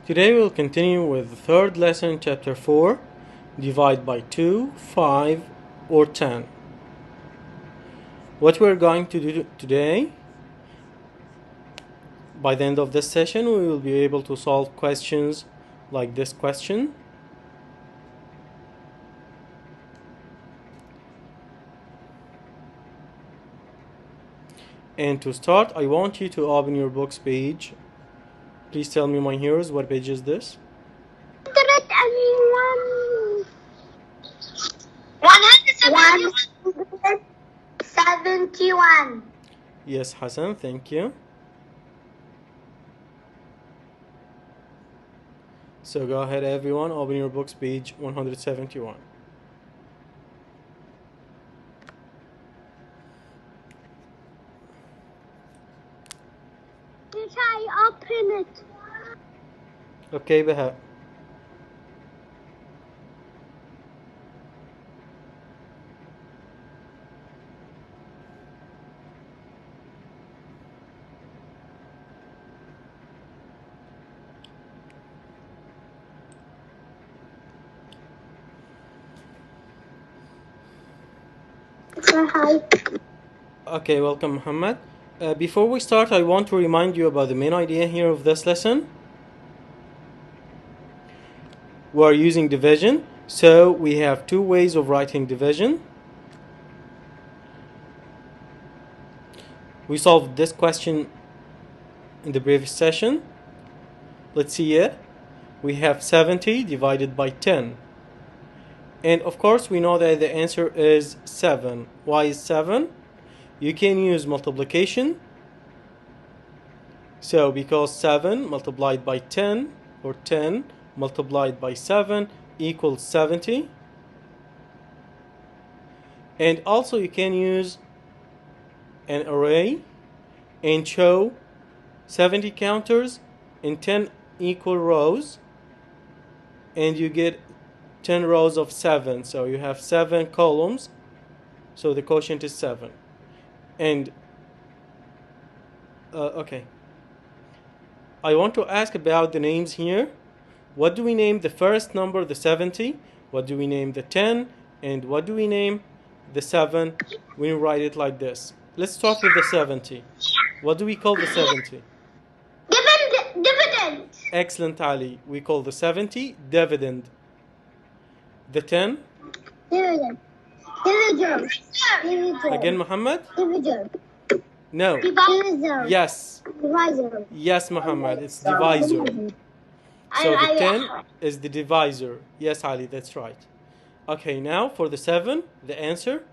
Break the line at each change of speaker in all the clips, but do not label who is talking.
Today we'll continue with the third lesson, chapter 4, divide by 2, 5, or 10. What we're going to do today, by the end of this session, we will be able to solve questions like this question. And to start, I want you to open your books page. Please tell me, my heroes, what page is this?
171.
Yes, Hassan, thank you. So go ahead, everyone, open your books page 171.
Did I open it?
Okay, Baha.
Hi.
Okay, welcome, Muhammad. Before we start, I want to remind you about the main idea here of this lesson. We are using division, so we have two ways of writing division. We solved this question in the previous session. Let's see it. We have 70 divided by 10. And of course, we know that the answer is 7. Why is 7? You can use multiplication. So because 7 multiplied by 10, or 10 multiplied by 7 equals 70. And also you can use an array and show 70 counters in 10 equal rows, and you get 10 rows of 7. So you have 7 columns, so the quotient is 7. And okay, I want to ask about the names here. What do we name the first number, the 70? What do we name the 10? And what do we name the 7 when we write it like this? Let's start with the 70. What do we call the 70?
Dividend.
Excellent, Ali. We call the 70 dividend. The 10?
Dividend. Divisor.
Again, Muhammad?
Divisor.
No.
Divisor.
Yes.
Divisor.
Yes, Muhammad. It's divisor. So the 10 is the divisor. Yes, Ali, that's right. Okay, now for the 7, the answer.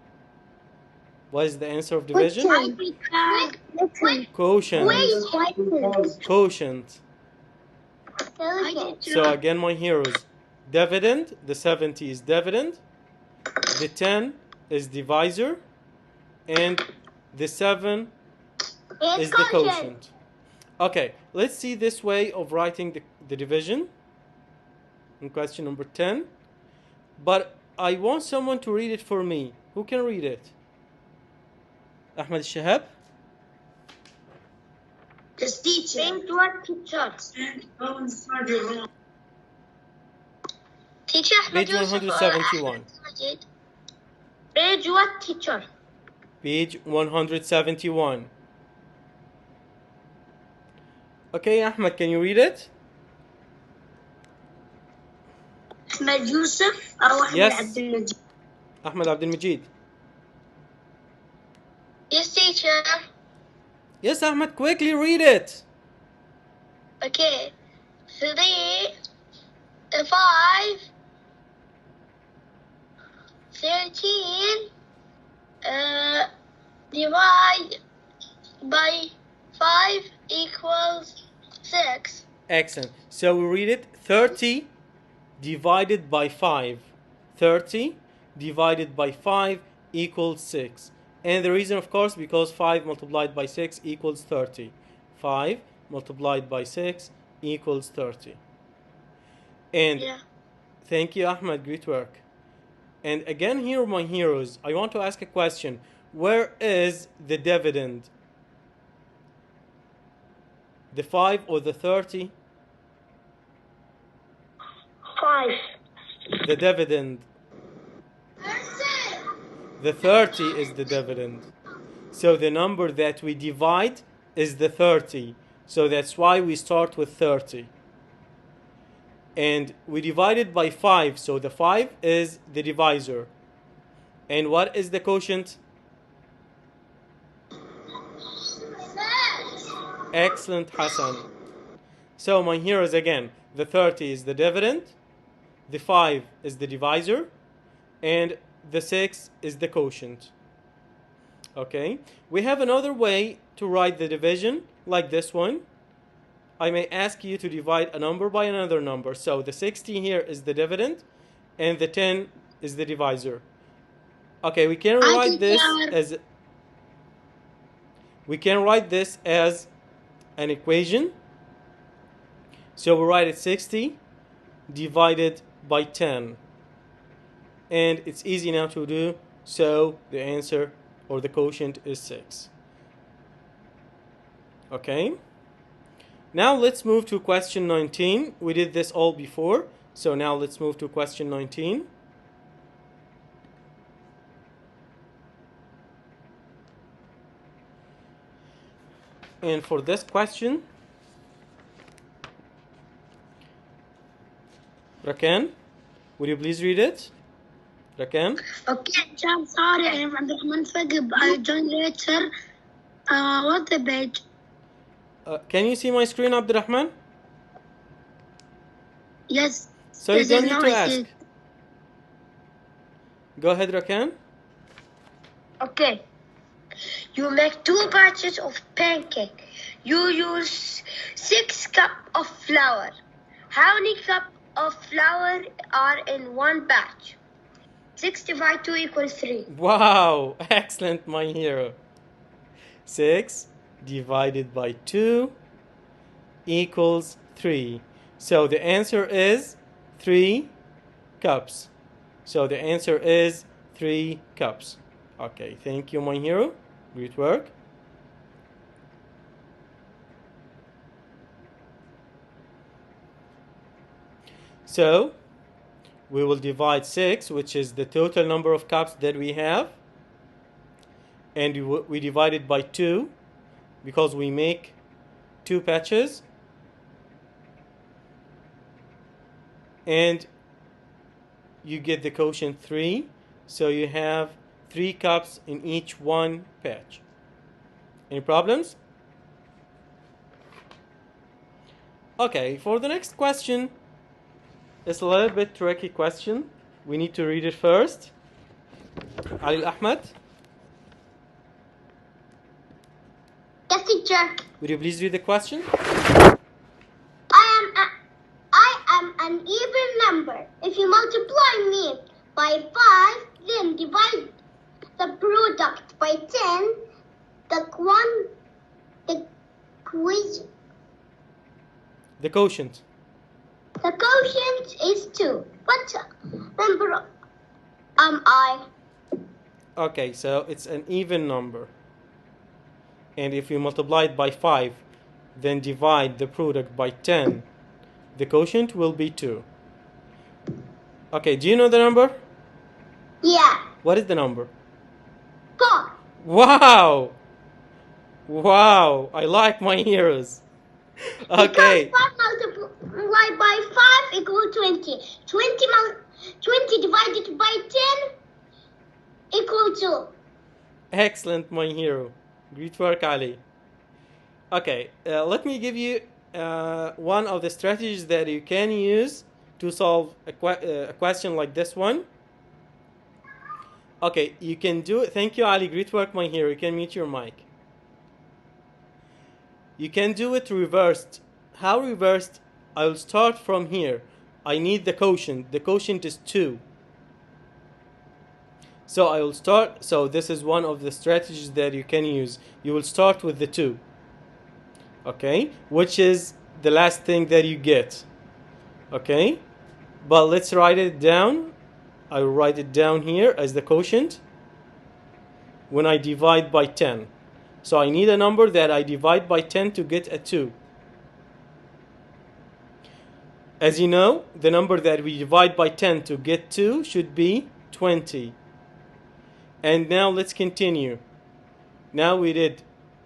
What is the answer of division? Quotient. Quotient. So again, my heroes. Dividend, the 70 is dividend. The 10 is divisor. And the 7 is the quotient. Okay, let's see this way of writing the division in question number 10. But I want someone to read it for me. Who can read it? Ahmed Shahab?
Just teacher. What teacher? Teacher Ahmed
Page 171.
Page what teacher?
Page 171. Okay, Ahmed, can you read it?
Ahmed Yusuf or Ahmed
Yes.
Abdul Majid?
Ahmed Abdul Majid.
Yes, teacher.
Yes, Ahmed, quickly read it.
Okay. 3, 5, 13, divide by 5 equals 6.
Excellent. So we read it 30 divided by 5. 30 divided by 5 equals 6. And the reason, of course, because 5 multiplied by 6 equals 30. 5 multiplied by 6 equals 30. And thank you, Ahmed. Great work. And again, here, my heroes, I want to ask a question. Where is the dividend? The 5 or the 30?
5.
The dividend. The 30 is the dividend. So the number that we divide is the 30. So that's why we start with 30. And we divide it by 5. So the 5 is the divisor. And what is the quotient? Excellent, Hassan. So my heroes again. The 30 is the dividend. The 5 is the divisor. And the 6 is the quotient. Okay, we have another way to write the division, like this one. I may ask you to divide a number by another number. So the 60 here is the dividend, and the 10 is the divisor. Okay, we can write this as an equation. So we write it 60 divided by 10. And it's easy now to do, so the answer or the quotient is 6. Okay. Now let's move to question 19. We did this all before, so now let's move to question 19. And for this question, Rakan, would you please read it? Rakan?
Okay, I'm sorry, I'm Abdurrahman Fagib. I'll join later. What the page?
Can you see my screen, Abdurrahman?
Yes.
So you don't need to ask. Go ahead, Rakan.
Okay. You make 2 batches of pancake. You use 6 cups of flour. How many cups of flour are in 1 batch? 6 divided 2 equals 3.
Wow, excellent, my hero. 6 divided by 2 equals 3. So the answer is 3 cups. So the answer is 3 cups. Okay, thank you, my hero. Great work. So we will divide 6, which is the total number of cups that we have. And we divide it by 2 because we make 2 patches. And you get the quotient 3. So you have 3 cups in each one patch. Any problems? Okay, for the next question, it's a little bit tricky question. We need to read it first. Ali Ahmed.
Yes, teacher.
Would you please read the question?
I am an even number. If you multiply me by 5, then divide the product by 10, the
quotient.
The quotient is 2. What number am I?
Okay, so it's an even number. And if you multiply it by 5, then divide the product by 10, the quotient will be 2. Okay, do you know the number?
Yeah.
What is the number?
4.
Wow! Wow, I like my heroes. Okay.
Because 5 multiplied by 5 equals 20. 20 divided by 10 equals 2.
Excellent, my hero. Great work, Ali. Okay, let me give you one of the strategies that you can use to solve a question like this one. Okay, you can do it. Thank you, Ali. Great work, my hero. You can mute your mic. You can do it reversed. How reversed? I will start from here. I need the quotient. The quotient is 2. So I will start. So this is one of the strategies that you can use. You will start with the 2. Okay? Which is the last thing that you get. Okay? But let's write it down. I will write it down here as the quotient when I divide by 10. So I need a number that I divide by 10 to get a 2. As you know, the number that we divide by 10 to get to should be 20. And now let's continue. Now we did.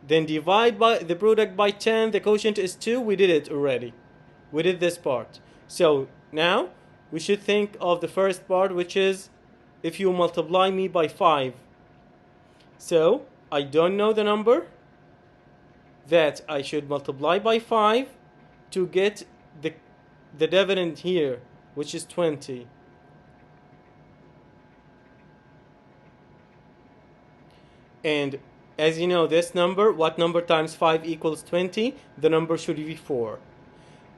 Then divide by the product by 10. The quotient is 2. We did it already. We did this part. So now we should think of the first part, which is if you multiply me by 5. So I don't know the number that I should multiply by 5 to get the dividend here, which is 20. And as you know, this number, what number times 5 equals 20? The number should be 4.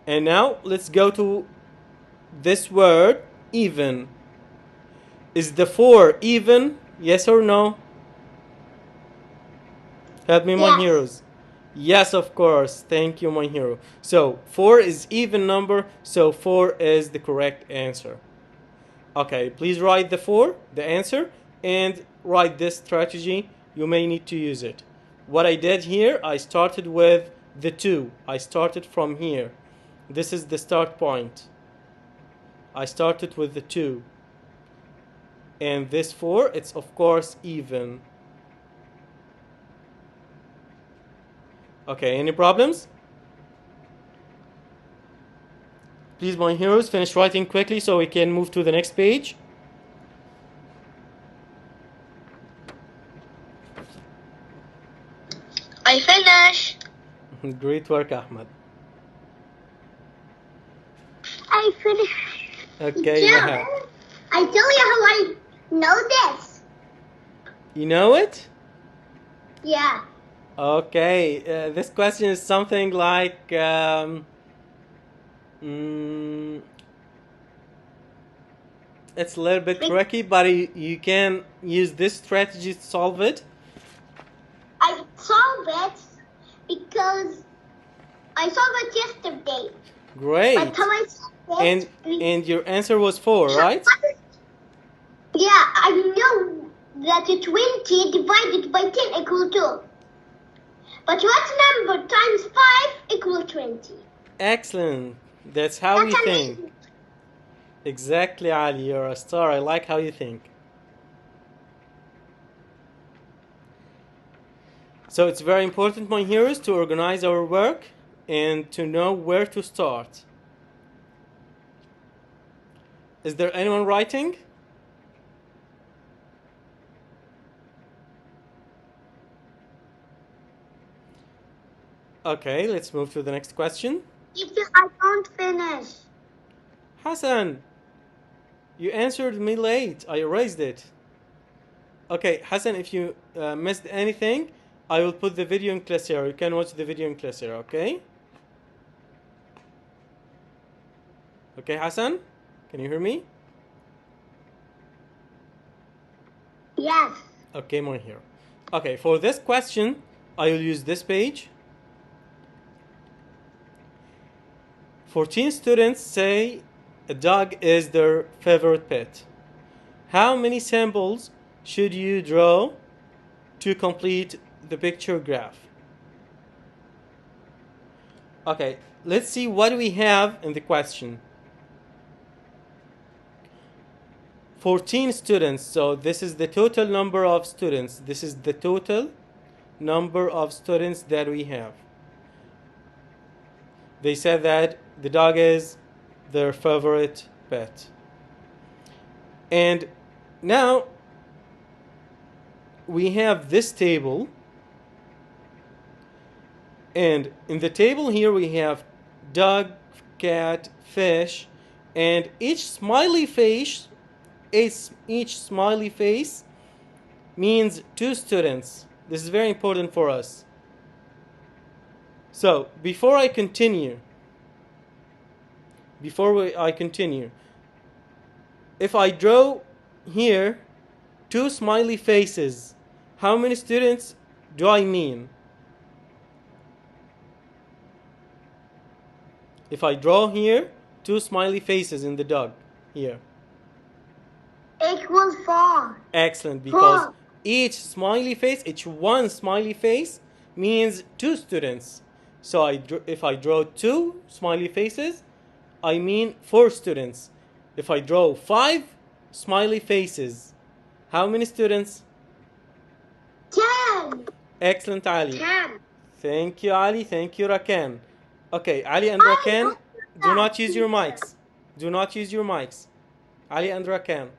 And now let's go to this word, even. Is the 4 even? Yes or no? Help me, my heroes. Yes, of course. Thank you, my hero. So 4 is even number, so 4 is the correct answer. Okay, please write the answer, and write this strategy. You may need to use it. What I did here, I started with the 2. I started from here. This is the start point. I started with the 2. And this 4, it's of course even. Okay, any problems? Please, my heroes, finish writing quickly so we can move to the next page.
I finished.
Great work, Ahmed.
I finished.
Okay,
Yeah. I tell you how I know this.
You know it?
Yeah.
Okay, this question is something like it's a little bit tricky, but you can use this strategy to solve it.
I solved it because I solved it yesterday.
Great.
But how I solved it,
and your answer was 4, right?
Yeah, I know that 20 divided by 10 equals 2. But what number times 5 equals 20?
Excellent. That's how you think. Exactly, Ali. You're a star. I like how you think. So it's very important, my heroes, to organize our work and to know where to start. Is there anyone writing? Okay, let's move to the next question.
I don't finish.
Hassan, you answered me late. I erased it. Okay, Hassan, if you missed anything, I will put the video in Classero. You can watch the video in Classero, okay? Okay, Hassan? Can you hear me?
Yes.
Okay, my hero. Okay, for this question, I will use this page. 14 students say a dog is their favorite pet. How many samples should you draw to complete the picture graph? Okay, let's see what we have in the question. 14 students, so this is the total number of students. This is the total number of students that we have. They said that the dog is their favorite pet. And now we have this table. And in the table here we have dog, cat, fish, and each smiley face means 2 students. This is very important for us. So before I continue, if I draw here 2 smiley faces, how many students do I mean? If I draw here 2 smiley faces in the dog here.
Equals 4.
Excellent, because each one smiley face means 2 students. So if I draw 2 smiley faces, I mean 4 students. If I draw 5 smiley faces, how many students?
10.
Excellent, Ali.
10.
Thank you, Ali. Thank you, Rakan. Okay, Ali and
I
Rakan, do
that,
not use your
teacher.
mics. Do not use your mics. Ali and Rakan.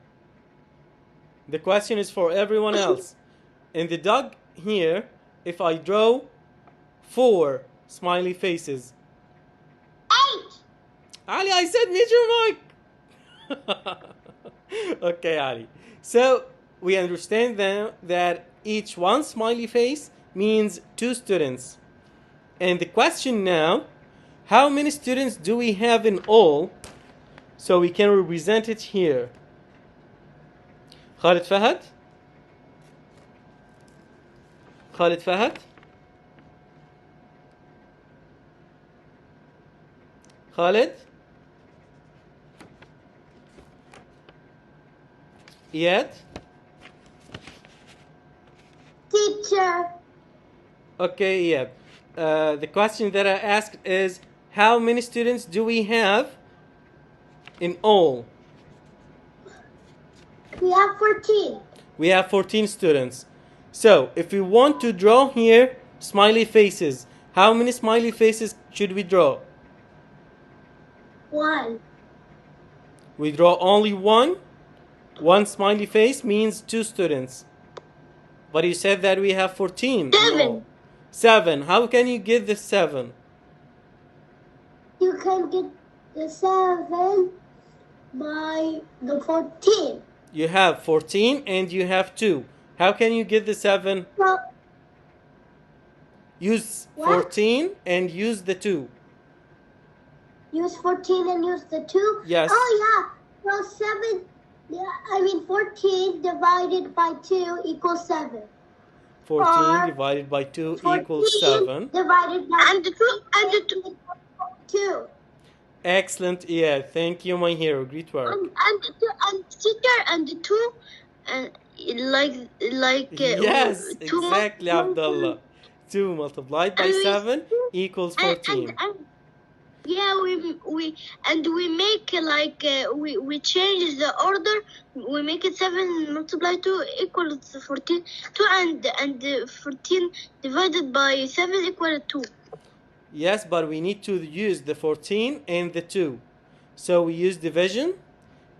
The question is for everyone else. In the dog here, if I draw 4 smiley faces.
8.
Ali, I said mute your mic. Okay, Ali. So we understand then that each one smiley face means 2 students. And the question now, how many students do we have in all? So we can represent it here. Khalid Fahad? Khalid Fahad? Khalid? Iyad?
Teacher.
Okay, Iyad. The question that I asked is, how many students do we have in all?
We have 14.
We have 14 students. So if we want to draw here smiley faces, how many smiley faces should we draw?
1.
We draw only one. One smiley face means 2 students. But you said that we have 14 in
7.
all. 7. How can you get the 7?
You can get the 7 by the 14.
You have 14 and you have 2. How can you get the 7?
Well,
Use
what?
14 and use the 2.
Use 14 and use the 2?
Yes.
Oh, yeah. Well, 14 divided by 2 equals 7.
14 divided by 2 equals 7.
Divided by and the 2 2.
Excellent. Yeah, thank you, my hero. Great work.
And the 2
Yes,
2
exactly, Abdullah. 2 multiplied by 7 equals 14.
Yeah, we make we change the order. We make it 7 multiplied 2 equals 14. 2 and 14 divided by 7 equals 2.
Yes, but we need to use the 14 and the 2. So we use division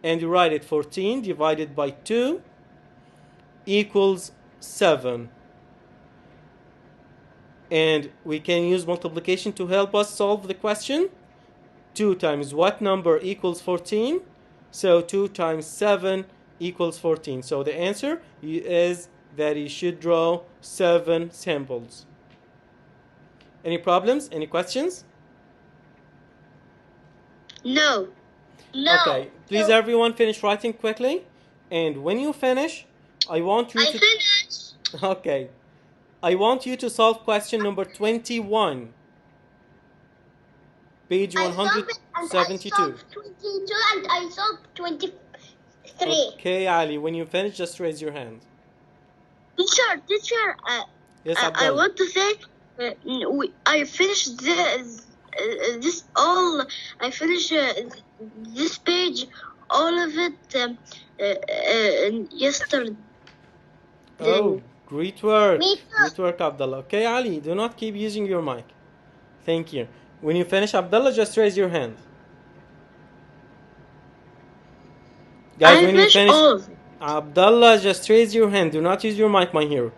and you write it 14 divided by 2 equals 7. And we can use multiplication to help us solve the question. 2 times what number equals 14? So 2 times 7 equals 14. So the answer is that you should draw 7 samples. Any problems? Any questions?
No.
Okay, please everyone finish writing quickly. And when you finish, I want you to...
finished.
Okay. I want you to solve question number 21. Page 172.
I solved 22 and I solved 23.
Okay, Ali, when you finish, just raise your hand.
Teacher,
Yes,
I
Abdullah.
want to say I finished this all. I finished this page, all of it yesterday.
Oh, great work.
Me too.
Great work, Abdullah. Okay, Ali, do not keep using your mic. Thank you. When you finish, Abdullah, just raise your hand. Guys, when you finish,
all.
Abdullah, just raise your hand. Do not use your mic, my hero.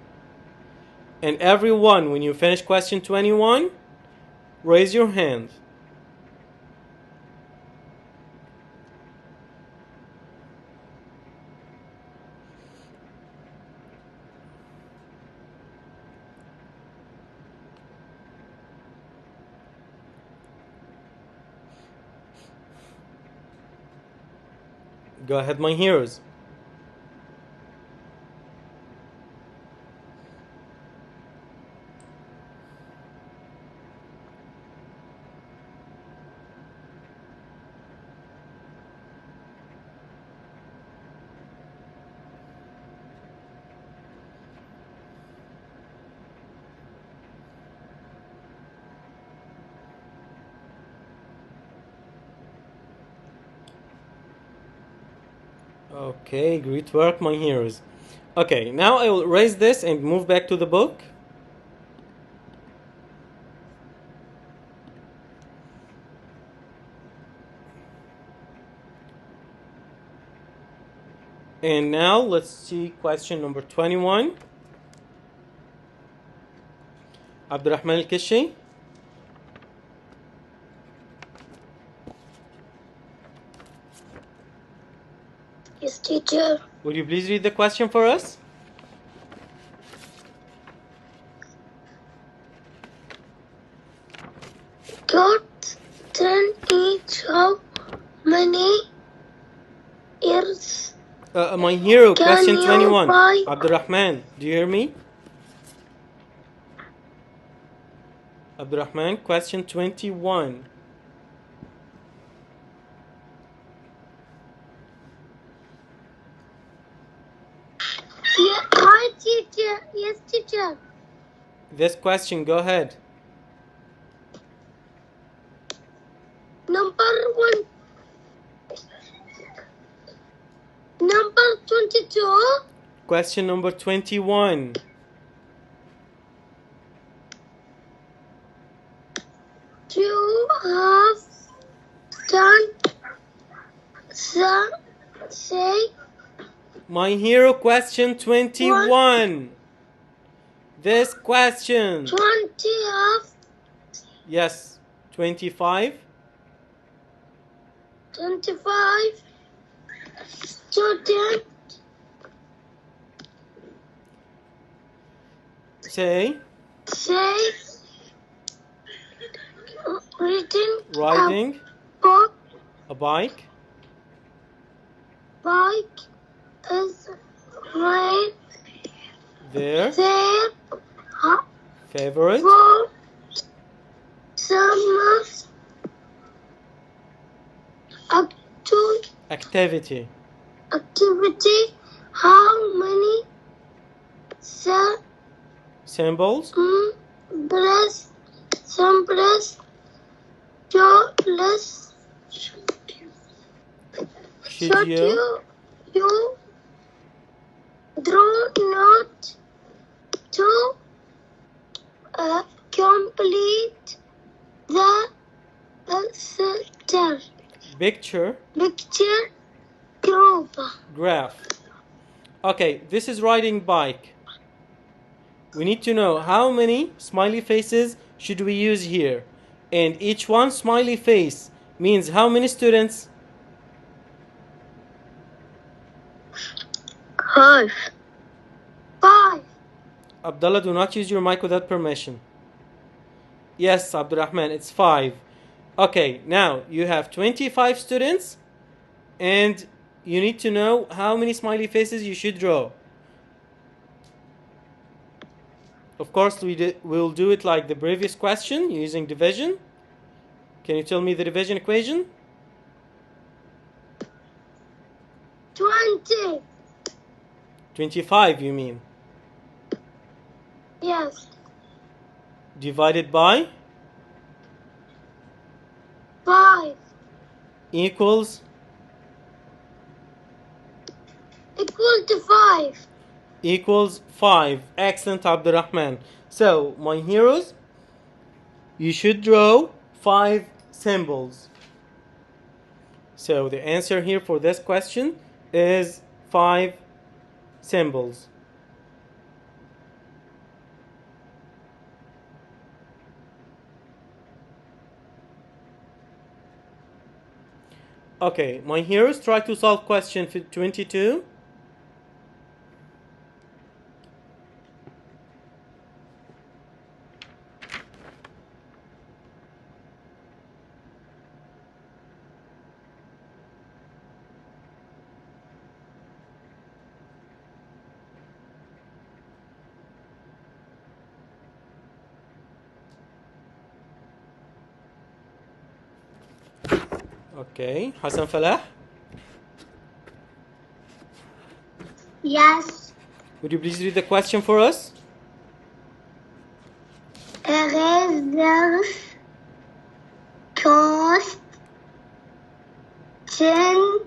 And everyone, when you finish question 21, raise your hand. Go ahead, my heroes. Okay, great work, my heroes. Okay, now I will erase this and move back to the book. And now let's see question number 21. Abdurrahman Al-Kishi.
Yes, teacher.
Would you please read the question for us?
Got 10 each. How many years
My hero,
can
question
you
21.
buy?
Abdurrahman, do you hear me? Abdurrahman, question 21.
Yeah, hi, teacher. Yes, teacher.
This question, go ahead.
Number 1. Number 22.
Question number 21.
You have done the say
My hero, question 21. This question.
20 of
Yes, 25.
25 student
Say,
reading
riding
a book
a bike.
bike is right
Their
there
favorite
for some
activity.
activity. How many
Symbols.
breast some breast your less
Should
you draw not to complete the
picture
group.
graph. Okay, this is riding bike. We need to know how many smiley faces should we use here. And each one smiley face means how many students?
5.
Abdullah, do not use your mic without permission. Yes, Abdurrahman, it's 5. Okay, now you have 25 students and you need to know how many smiley faces you should draw. Of course, we'll do it like the previous question using division. Can you tell me the division equation?
20.
25, you mean?
Yes.
Divided by?
5.
Equals?
Equal to 5.
Equals 5. Excellent, Abdurrahman. So, my heroes, you should draw 5 symbols. So, the answer here for this question is 5 symbols. Okay, my heroes, try to solve question 22. Okay, Hassan Falah,
Yes.
would you please read the question for us?
Erasers cost 10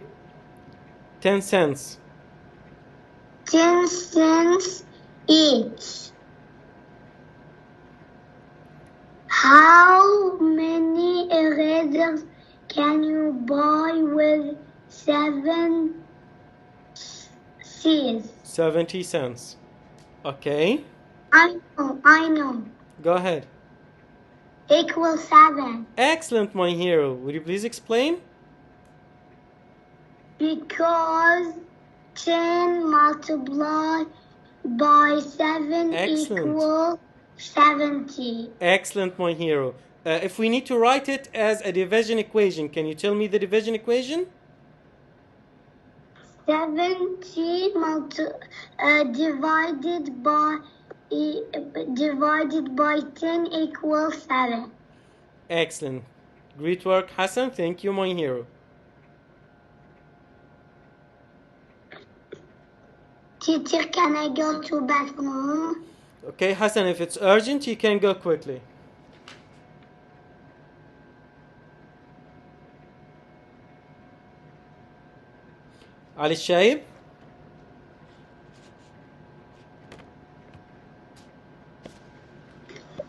10 cents.
10 cents each. How many erasers can you buy with 7 C's?
70 cents. Okay,
I know.
go ahead.
Equals 7.
Excellent, my hero. Would you please explain?
Because 10 multiplied by 7
Excellent.
equals 70.
Excellent, my hero. If we need to write it as a division equation, can you tell me the division equation?
70 divided by 10 equals 7.
Excellent. Great work, Hassan. Thank you, my hero.
Teacher, can I go to bathroom?
Okay, Hassan, if it's urgent, you can go quickly. Ali Shaib?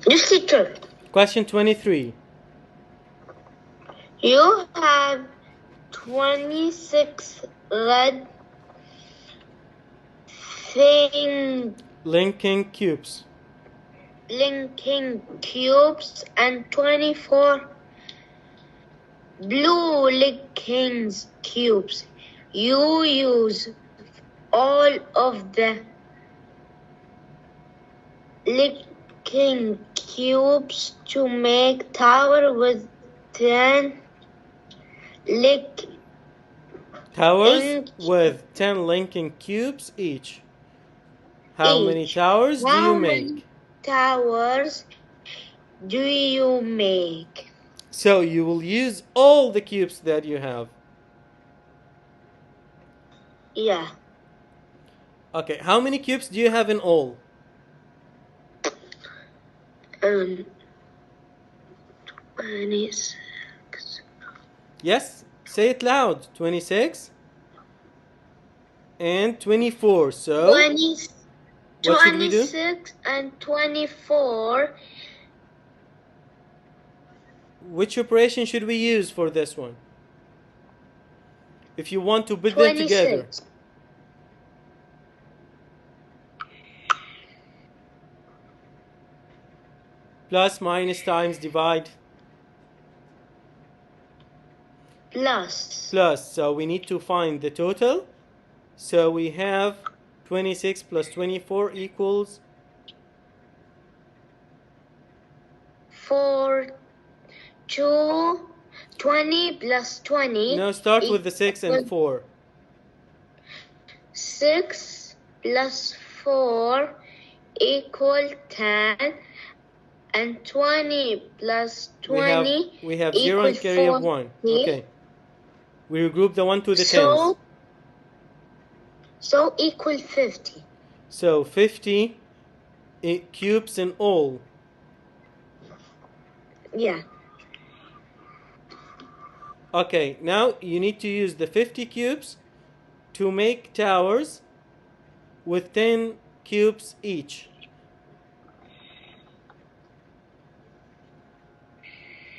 Yes, teacher.
Question 23.
You have 26 red
Linking cubes.
linking cubes and 24 blue linking cubes. You use all of the linking cubes to make tower with 10
Towers with 10 linking cubes each. How many towers do you make?
Towers do you make?
So you will use all the cubes that you have.
Yeah.
Okay, how many cubes do you have in all?
26.
Yes, say it loud. 26 and 24. So,
20,
what should we do?
26 and 24.
Which operation should we use for this one? If you want to put them together.
26.
Plus, minus, times, divide.
Plus.
Plus, so we need to find the total. So we have 26 plus 24 equals
20 plus 20.
No, start with the 6 and 4.
6 plus 4 equal 10. And 20 plus 20
we have 0 and carry of 1. Okay. We regroup the 1 to the 10s.
So equal 50.
So 50 cubes in all.
Yeah.
Okay, now you need to use the 50 cubes to make towers with 10 cubes each.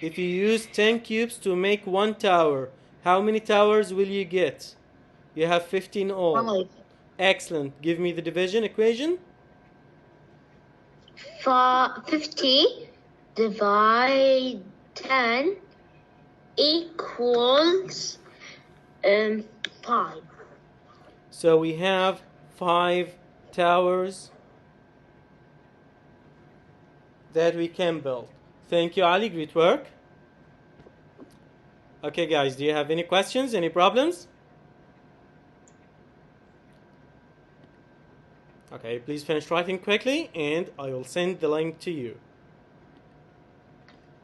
If you use 10 cubes to make one tower, how many towers will you get? You have 15 all.
5.
Excellent. Give me the division equation.
50 divide 10 equals 5.
So we have 5 towers that we can build. Thank you, Ali. Great work. Okay, guys, do you have any questions? Any problems? Okay, please finish writing quickly and I will send the link to you.